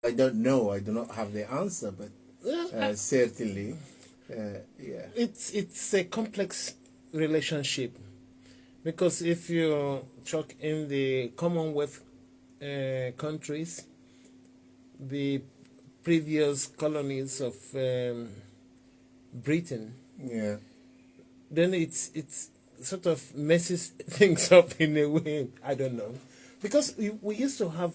I don't know. I do not have the answer, but certainly, yeah. It's a complex relationship, because if you talk in the Commonwealth countries, the previous colonies of Britain, Yeah. then it's sort of messes things up in a way. I don't know, because we used to have,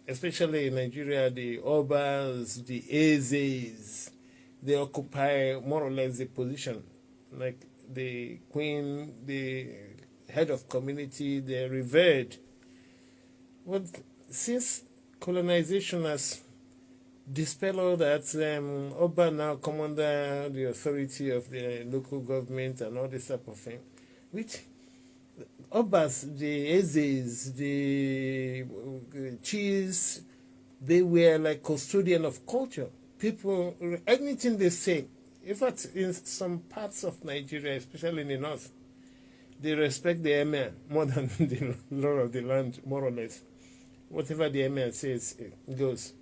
especially in Nigeria, the Obas, the Ezes. They occupy more or less the position, like the queen, the head of community. They're revered. But since colonization has dispelled all that, Oba now come under the authority of the local government and all this type of thing, which Obas, the Ezes, the chiefs, they were like custodian of culture. People, anything they say, in fact, in some parts of Nigeria, especially in the north, they respect the emir more than the law of the land, more or less. Whatever the emir says, it goes.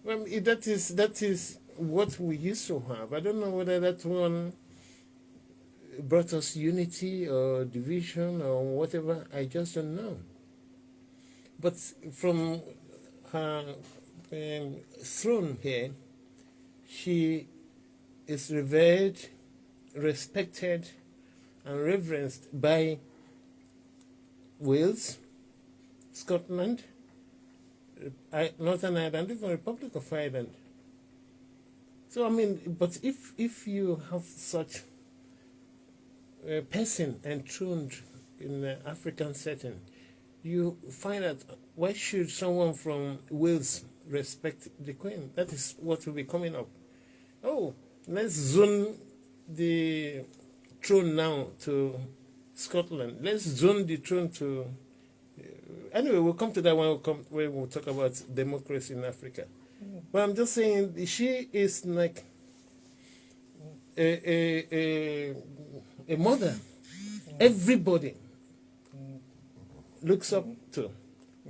Well, that is what we used to have. I don't know whether that one brought us unity or division or whatever. I just don't know. But from her throne here, she is revered, respected, and reverenced by Wales, Scotland, Northern Ireland, even Republic of Ireland. So I mean, but if you have such a person enthroned in an African setting, you find out, why should someone from Wales respect the Queen? That is what will be coming up. Oh, let's zone the throne now to Scotland. Let's zone the throne to... Anyway, we'll come to that when we'll talk about democracy in Africa. But I'm just saying, she is like a mother. Everybody looks up to,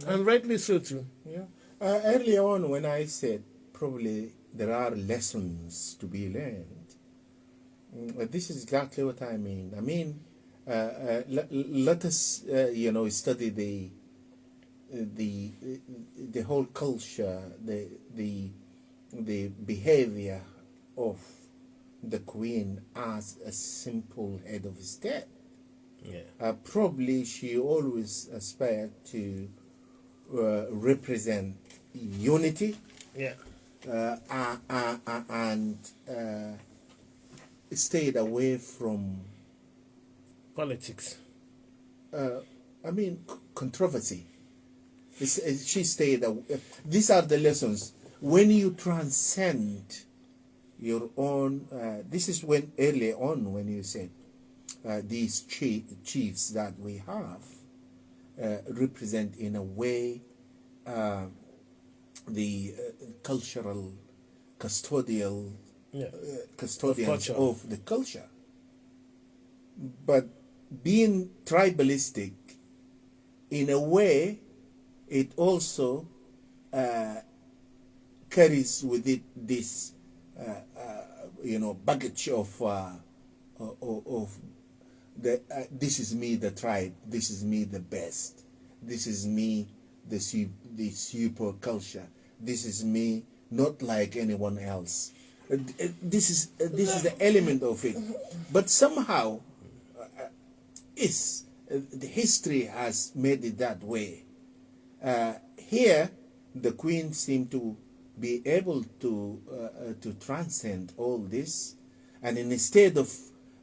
and rightly so too. Yeah. Earlier on, when I said probably there are lessons to be learned, this is exactly what I mean. I mean, let us, study the whole culture, the behavior of the Queen as a simple head of state. Yeah. Probably she always aspired to represent unity. Yeah. And stayed away from politics. Controversy. She stayed away. These are the lessons. When you transcend your own, this is when early on when you said these chiefs that we have represent in a way the cultural custodians of the culture. But being tribalistic, in a way, it also carries with it this, baggage of the this is me, the tribe. This is me, the best. This is me, the super culture. This is me, not like anyone else. This is the element of it. But somehow, the history has made it that way. Here, the Queen seemed to be able to transcend all this, and instead of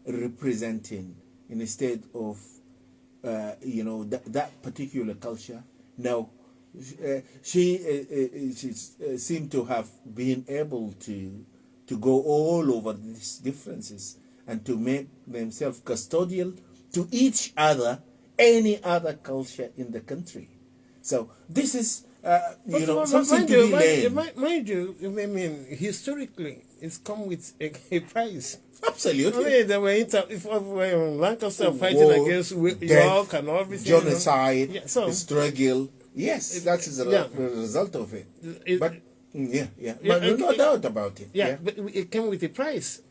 representing, instead of that particular culture, now she seemed to have been able to go all over these differences and to make themselves custodial to each other, any other culture in the country. So this is, something to be learned. Mind you, I mean, historically, it's come with a price. Absolutely. I mean, they were Lancaster fighting against York and everything. Genocide, Yeah, so, struggle, Yes, that is the Yeah. result of it. It- But yeah, Yeah, but no it- doubt about it. Yeah, but it came with a price.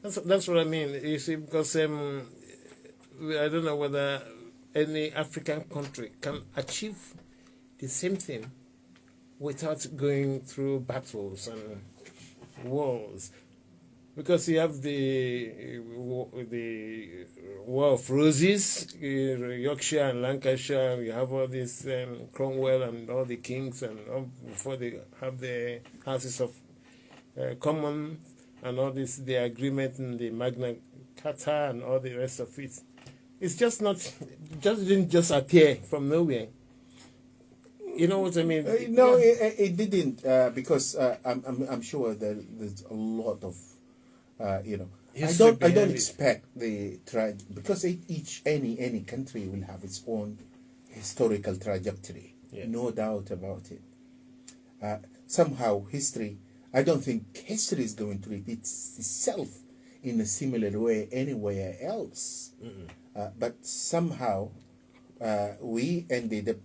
That's what I mean. You see, because I don't know whether any African country can achieve the same thing without going through battles and wars. Because you have the War of Roses, Yorkshire and Lancashire. You have all this Cromwell and all the kings, and all, before they have the Houses of Commons and all this, the agreement and the Magna Carta and all the rest of it. It's just not, just didn't just appear from nowhere. You know what I mean? No, Yeah. it didn't, because I'm sure there's a lot of, you know. History I don't behind it. expect because any country will have its own historical trajectory. Yeah. No doubt about it. Somehow history, I don't think history is going to repeat itself in a similar way anywhere else. But somehow we ended up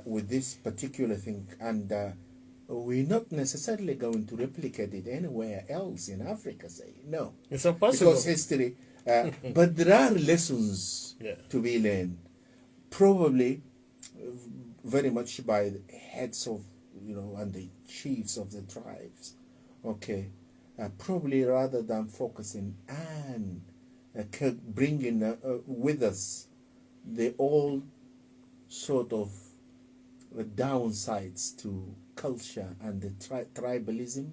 with this particular thing, and we're not necessarily going to replicate it anywhere else in Africa, say. No. It's impossible. Because history, but there are lessons Yeah. to be learned, probably very much by the heads of, and the chiefs of the tribes, okay, probably rather than focusing and bringing with us the old sort of downsides to culture and the tribalism.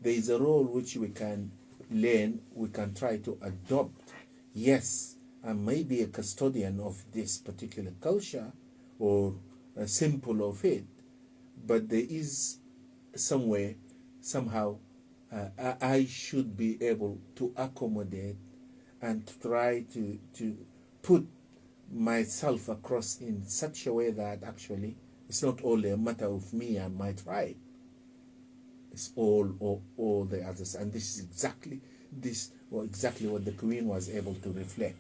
There is a role which we can learn, we can try to adopt. Yes, I may be a custodian of this particular culture or a symbol of it, but there is somewhere, somehow, I should be able to accommodate and try to put myself across in such a way that actually it's not only a matter of me and my tribe. It's all the others, and this is exactly what the Queen was able to reflect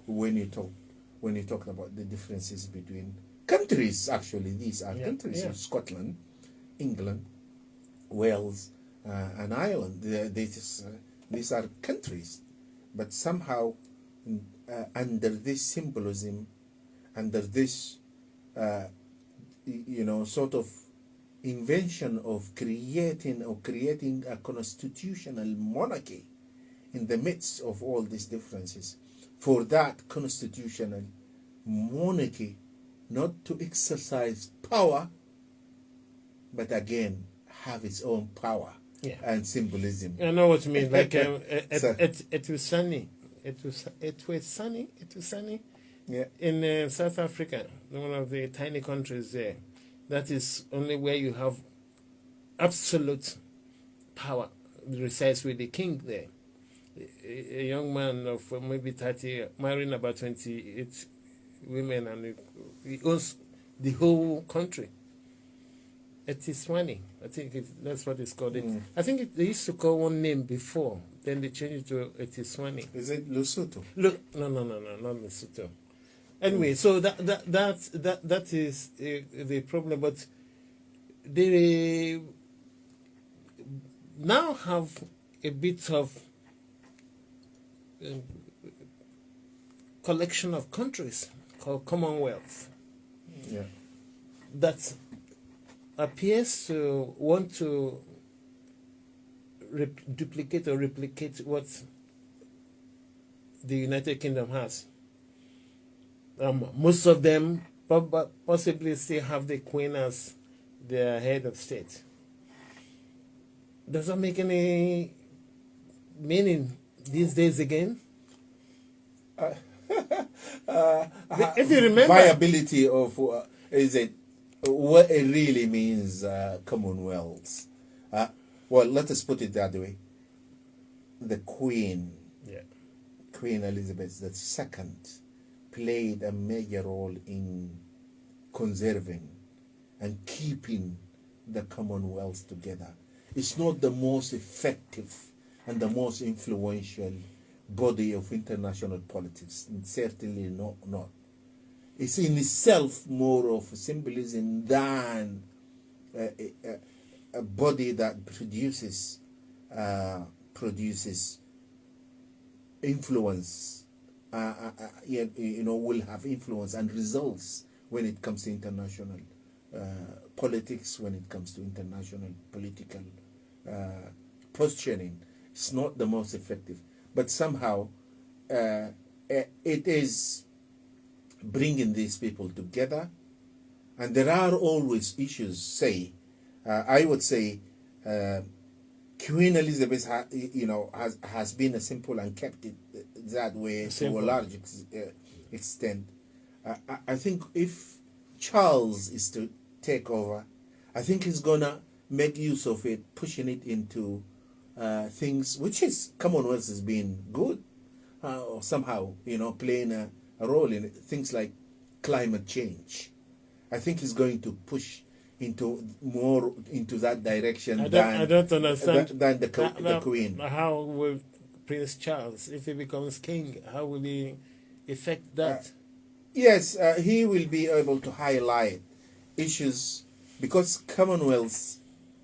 when you talk about the differences between countries. Actually, these are countries: yeah. Scotland, England, Wales, and Ireland. These are countries, but somehow under this symbolism, under this sort of invention of creating a constitutional monarchy in the midst of all these differences, for that constitutional monarchy not to exercise power, but again have its own power and symbolism. I know what you mean. Like So- it was sunny. It was sunny Yeah. in South Africa, one of the tiny countries there. That is only where you have absolute power resides with the king there. A young man of maybe 30 marrying about 28 women, and he owns the whole country. It is funny. I think that's what it's called. I think they used to call one name before, then they changed it to it is funny. Is it Lesotho? Look, no, not Lesotho. Anyway, so that is the problem. But they now have a bit of collection of countries called Commonwealth Yeah. that appears to want to duplicate or replicate what the United Kingdom has. Most of them possibly still have the Queen as their head of state. Does that make any meaning these days again? If you remember, Viability of is it what it really means, Commonwealth. Well, let us put it that way. The Queen, Queen Elizabeth II, played a major role in conserving and keeping the Commonwealth together. It's not the most effective and the most influential body of international politics, and certainly not. it's in itself more of symbolism than a body that produces influence. Will have influence and results when it comes to international politics, when it comes to international political posturing. It's not the most effective, but somehow it is bringing these people together. And there are always issues. I would say Queen Elizabeth has been a simple and kept it that way to a large extent. I think if Charles is to take over, I think he's gonna make use of it, pushing it into things which is Commonwealth has been good, or somehow playing a role in it. Things like climate change. I think he's going to push more into that direction I don't understand than the Queen. How will Prince Charles, if he becomes king, how will he affect that? Yes, he will be able to highlight issues because Commonwealths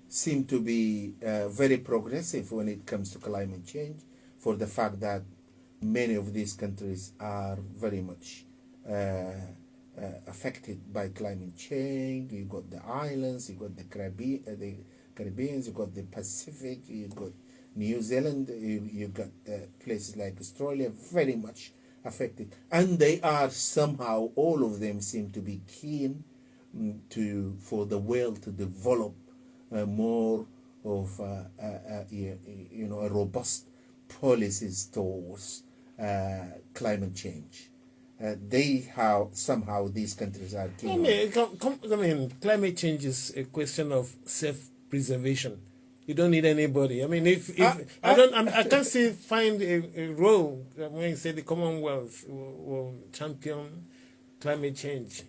seem to be very progressive when it comes to climate change, for the fact that many of these countries are very much affected by climate change. You got the islands, you got the Caribbeans, you got the Pacific, you got New Zealand, you got places like Australia, very much affected. And they are somehow, all of them seem to be keen for the world to develop more of a robust policies towards climate change. Somehow these countries are keen. I mean, climate change is a question of self-preservation. You don't need anybody. I mean, I can't find a role when you say the Commonwealth will champion climate change.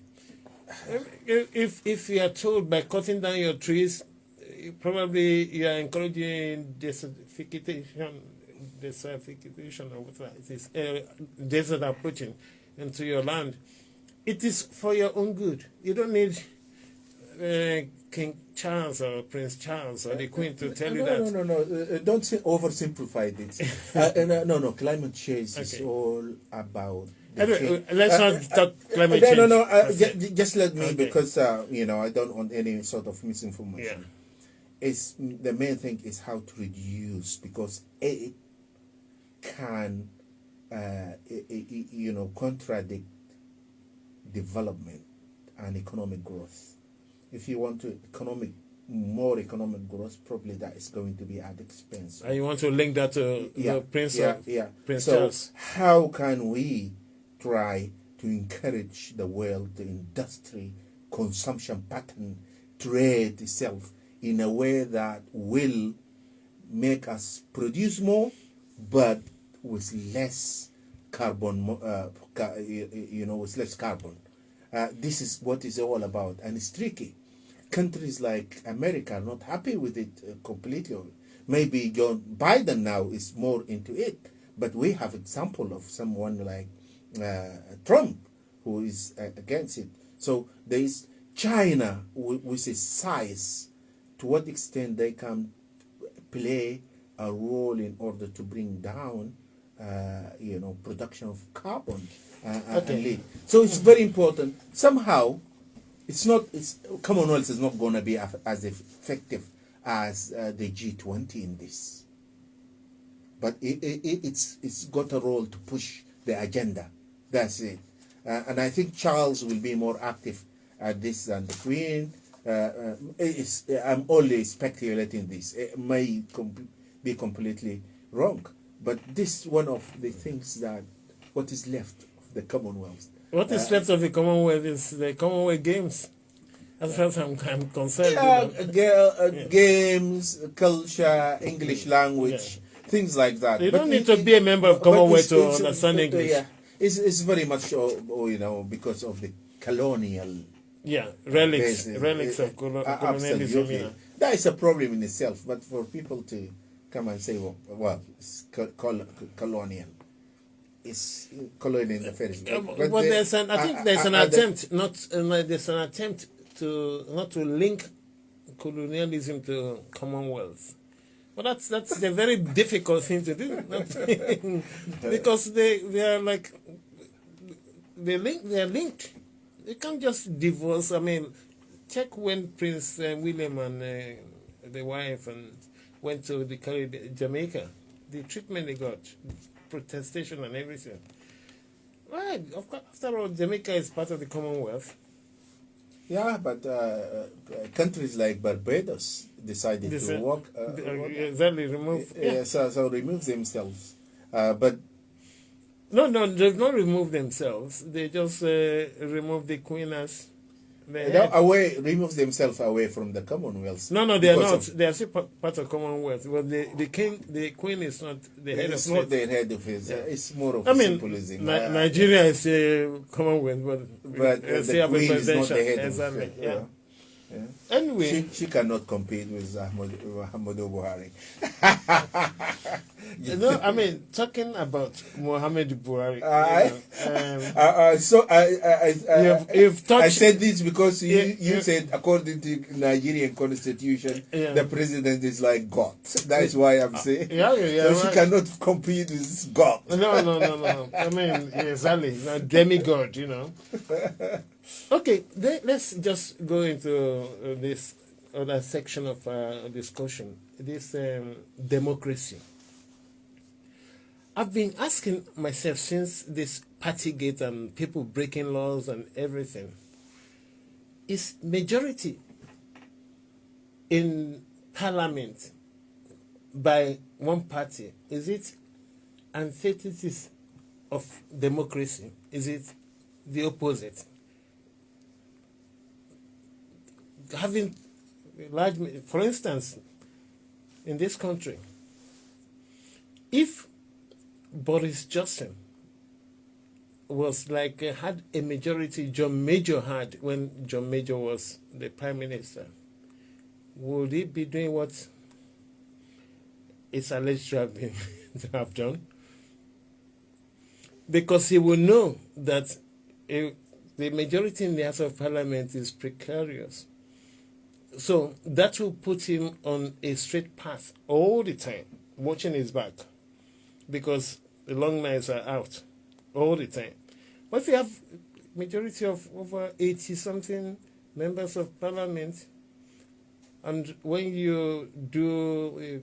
If you are told by cutting down your trees, probably you are encouraging desertification or whatever it is, desert approaching into your land. It is for your own good. You don't need King Charles or Prince Charles or the Queen to tell you that. No. Don't oversimplify it. No. Climate change is all about. Let's not talk climate change. No. Just let me, because I don't want any sort of misinformation. Yeah. The main thing is how to reduce, because it can contradict development and economic growth. If you want more economic growth, probably that is going to be at expense. And you want to link that to the Prince so Charles. How can we try to encourage the world, the industry, consumption pattern, trade itself in a way that will make us produce more, but with less carbon, with less carbon. This is what it's all about, and it's tricky. Countries like America are not happy with it completely. Maybe John Biden now is more into it, but we have example of someone like Trump who is against it. So there is China with its size. To what extent they can play a role in order to bring down, production of carbon and lead. So it's very important. Somehow, Commonwealth is not going to be as effective as the G20 in this, but it's got a role to push the agenda. That's it. And I think Charles will be more active at this than the Queen. I'm only speculating this. It may be completely wrong, but this is one of the things that what is left of the Commonwealth. What is left of the Commonwealth is the Commonwealth Games. As far as I'm concerned. Games, culture, English language, things like that. You don't need to be a member of Commonwealth to understand English. Yeah, it's very much, because of the colonial. Yeah, relics of colonialism. Absolutely. Yeah. That is a problem in itself, but for people to come and say, well it's colonial. is colony in the first place. But there's an, I think there's an attempt, there's an attempt to not to link colonialism to Commonwealth. But that's a very difficult thing to do because they are like they are linked. You can't just divorce. I mean, check when Prince William and the wife and went to the Caribbean, Jamaica, the treatment they got, protestation and everything. Right, of course. After all, Jamaica is part of the Commonwealth. Yeah, but countries like Barbados decided to walk. Exactly, remove. Yeah. So remove themselves. But no, they've not removed themselves. They just remove the Queen as. Remove themselves away from the Commonwealth. No, they are not. They are still part of Commonwealth. Well, the Queen is not the head of It's state. not the head of it. It's more of symbolism. Nigeria is a Commonwealth, but the Queen is not the head exactly. of it. Yeah. Yeah. Anyway, she cannot compete with Muhammadu Buhari. No, I mean talking about Muhammadu Buhari. I said this because you said according to Nigerian constitution, the president is like God. That is why I'm saying. So she cannot compete with God. No. I mean, exactly, demigod. Okay, let's just go into this other section of discussion. This democracy. I've been asking myself since this Partygate and people breaking laws and everything, is majority in parliament by one party, is it antithesis of democracy? Is it the opposite? Having large, for instance, in this country, if Boris Johnson was like had a majority John Major had when John Major was the prime minister, would he be doing what it's alleged to have done? Because he will know that the majority in the House of Parliament is precarious. So that will put him on a straight path all the time, watching his back, because the long nights are out all the time. But if you have majority of over 80-something members of Parliament, and when you do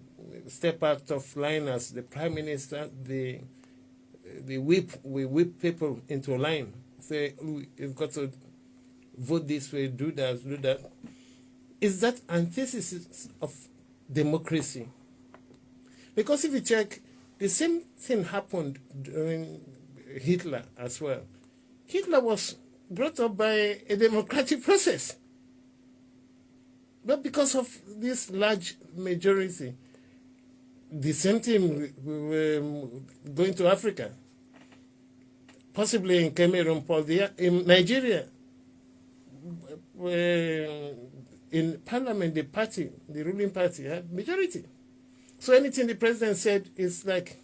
step out of line as the Prime Minister, we whip people into line. Say, you've got to vote this way, do that. Is that antithesis of democracy? Because if you check, the same thing happened during Hitler as well. Hitler was brought up by a democratic process. But because of this large majority, the same thing going to Africa, possibly in Cameroon, in Nigeria, in parliament, the ruling party had majority. So anything the president said is like,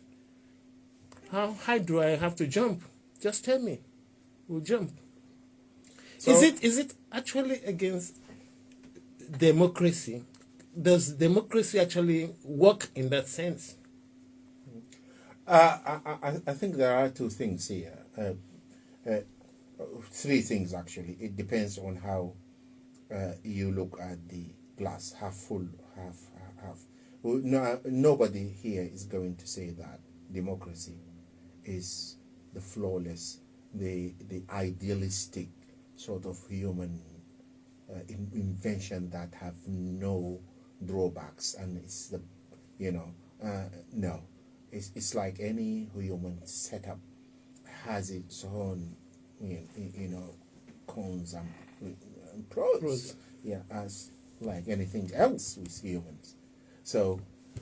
how high do I have to jump? Just tell me. We'll jump. So, is it actually against democracy? Does democracy actually work in that sense? I think there are two things here. Three things, actually. It depends on how you look at the glass, half full, half. No, nobody here is going to say that democracy is the flawless, the idealistic sort of human invention that have no drawbacks, and it's the, no, it's like any human setup has its own, cons and pros. Yeah, as like anything else with humans. So,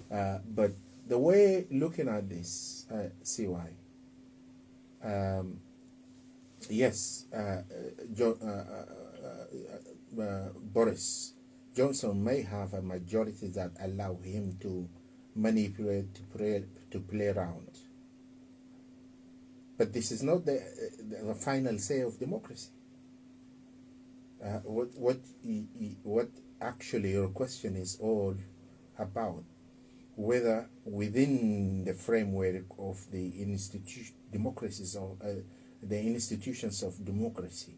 but the way looking at this, CY, yes, Boris Johnson may have a majority that allow him to manipulate, to play around. But this is not the final say of democracy. What actually your question is all about, whether within the framework of the democracies or the institutions of democracy,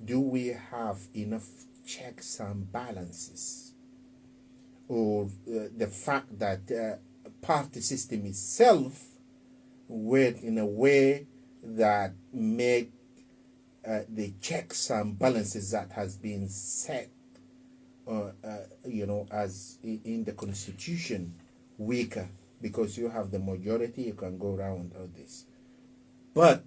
do we have enough checks and balances, or the fact that party system itself work in a way that make the checks and balances that has been set, as in the constitution, weaker, because you have the majority, you can go around all this. But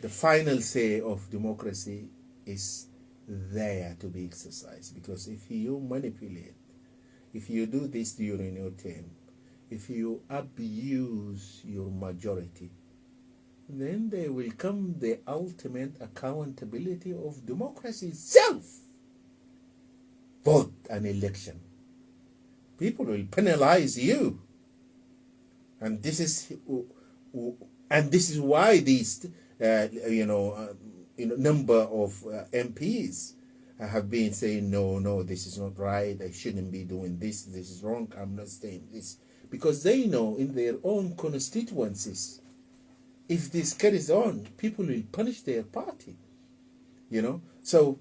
the final say of democracy is there to be exercised, because if you manipulate, if you do this during your term, if you abuse your majority, then there will come the ultimate accountability of democracy itself. Vote an election. People will penalize you. And this is why these number of MPs have been saying, no, this is not right, I shouldn't be doing this is wrong, I'm not saying this. Because they know in their own constituencies, if this carries on, people will punish their party. So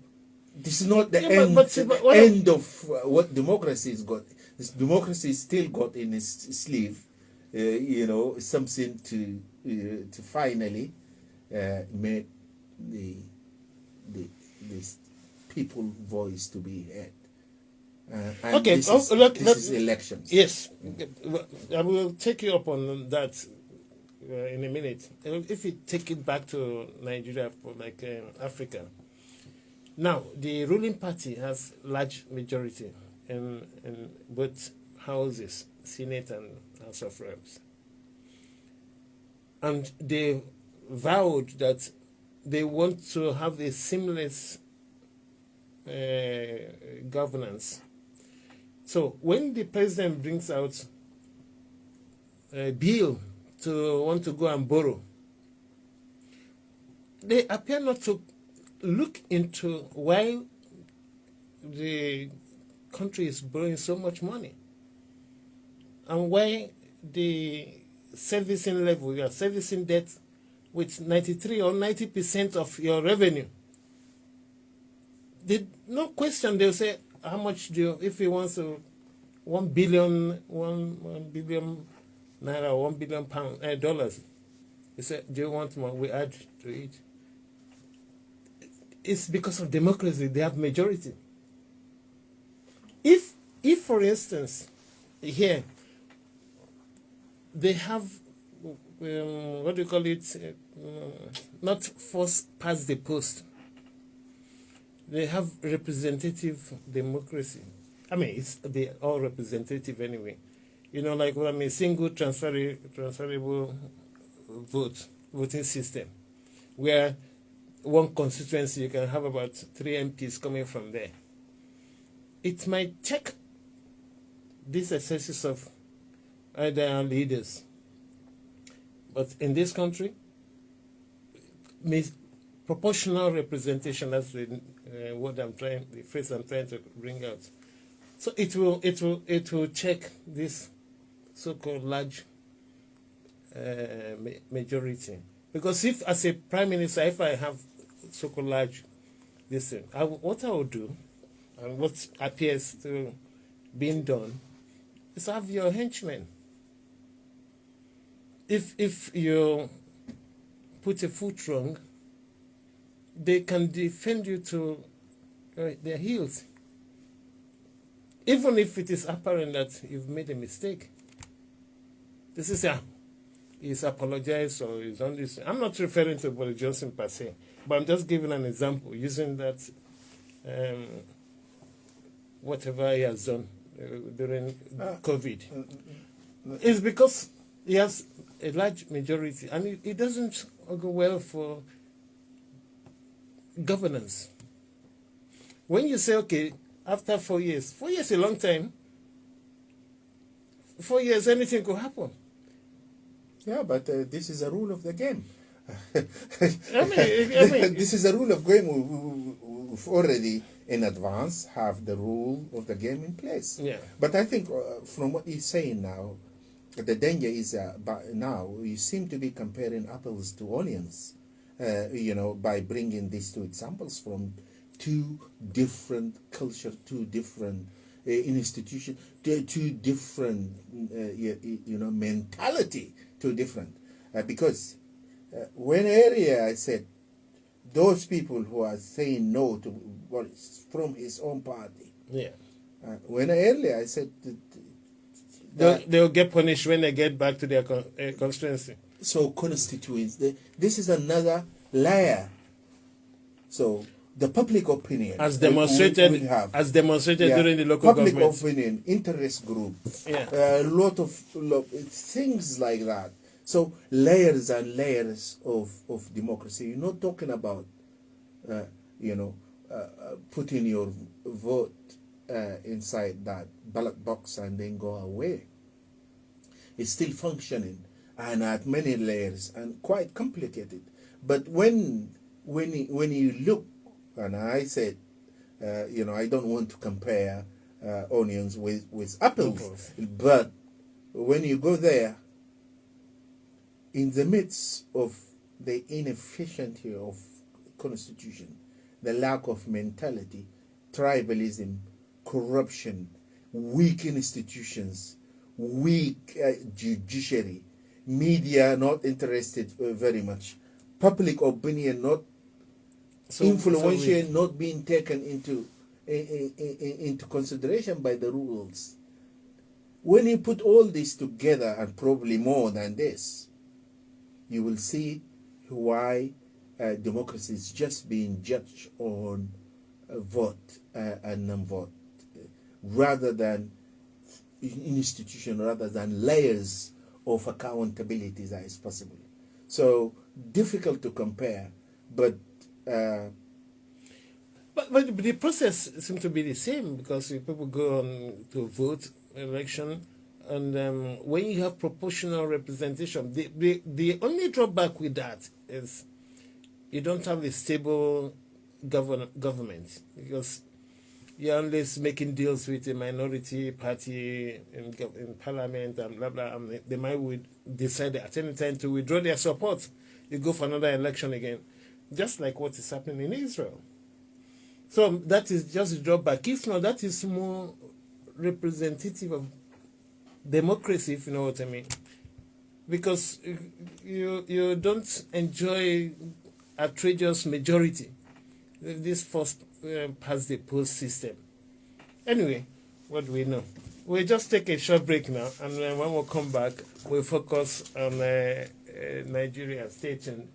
this is not the end of what democracy has got. This democracy still got in its sleeve, something to finally make the people voice to be heard. And okay, this is elections. Yes, I will take you up on that in a minute. If we take it back to Nigeria, like Africa, now the ruling party has large majority in both houses, Senate and House of Reps, and they vowed that they want to have a seamless governance. So when the president brings out a bill to want to go and borrow, they appear not to look into why the country is borrowing so much money and why the servicing level, you are servicing debt with 93 or 90% of your revenue. They no question, they'll say, how much do you, if he wants to 1 billion naira, 1 billion dollars, he said, do you want more? We add to it. It's because of democracy, they have majority. If for instance, here, they have, what do you call it, not first past the post, they have representative democracy. I mean, they're all representative anyway. Like what I mean, single transferable voting system, where one constituency you can have about 3 MPs coming from there. It might check these excesses of either leaders. But in this country, proportional representation, that's the phrase I'm trying to bring out. So it will check this so-called large majority. Because if, as a prime minister, if I have so-called large this thing, what I will do, and what appears to being done, is have your henchmen. If you put a foot wrong, they can defend you to their heels. Even if it is apparent that you've made a mistake. This is he's apologized or he's done this. I'm not referring to Boris Johnson per se, but I'm just giving an example using that whatever he has done during COVID. It's because he has a large majority, and it doesn't go well for governance. When you say, okay, after 4 years, 4 years is a long time. 4 years, anything could happen. Yeah, but this is a rule of the game. I mean, This is a rule of game. We've already in advance have the rule of the game in place. Yeah. But I think from what you're saying now, the danger is now you seem to be comparing apples to onions, by bringing these two examples from two different culture, two different institutions, two different, mentality, two different. Because when earlier I said those people who are saying no to what is from his own party, yeah. when earlier I said that They'll get punished when they get back to their constituency. so constituents, this is another layer. So the public opinion As demonstrated, we have, during the local public government. opinion, interest group, Yeah. a lot of things like that. So layers and layers of democracy. You're not talking about, putting your vote inside that ballot box and then go away. It's still functioning and at many layers and quite complicated. But when you look, and I said, I don't want to compare onions with apples, but when you go there, in the midst of the inefficiency of constitution, the lack of mentality, tribalism, corruption, weak institutions, weak judiciary, media not interested very much, public opinion not influential, not being taken into consideration by the rules. When you put all this together, and probably more than this, you will see why democracy is just being judged on vote and non-vote, rather than institution, rather than layers of accountability that is possible. So difficult to compare, but the process seems to be the same, because people go on to vote election, and when you have proportional representation, the only drawback with that is you don't have a stable government, because you're always making deals with a minority party in parliament and blah blah, and they might decide at any time to withdraw their support. You go for another election again, just like what is happening in Israel. So that is just a drawback. If not, that is more representative of democracy, if you know what I mean. Because you don't enjoy outrageous majority. This first past the post system. Anyway, what do we know? We'll just take a short break now, and when we come back, we'll focus on Nigeria. Stay tuned.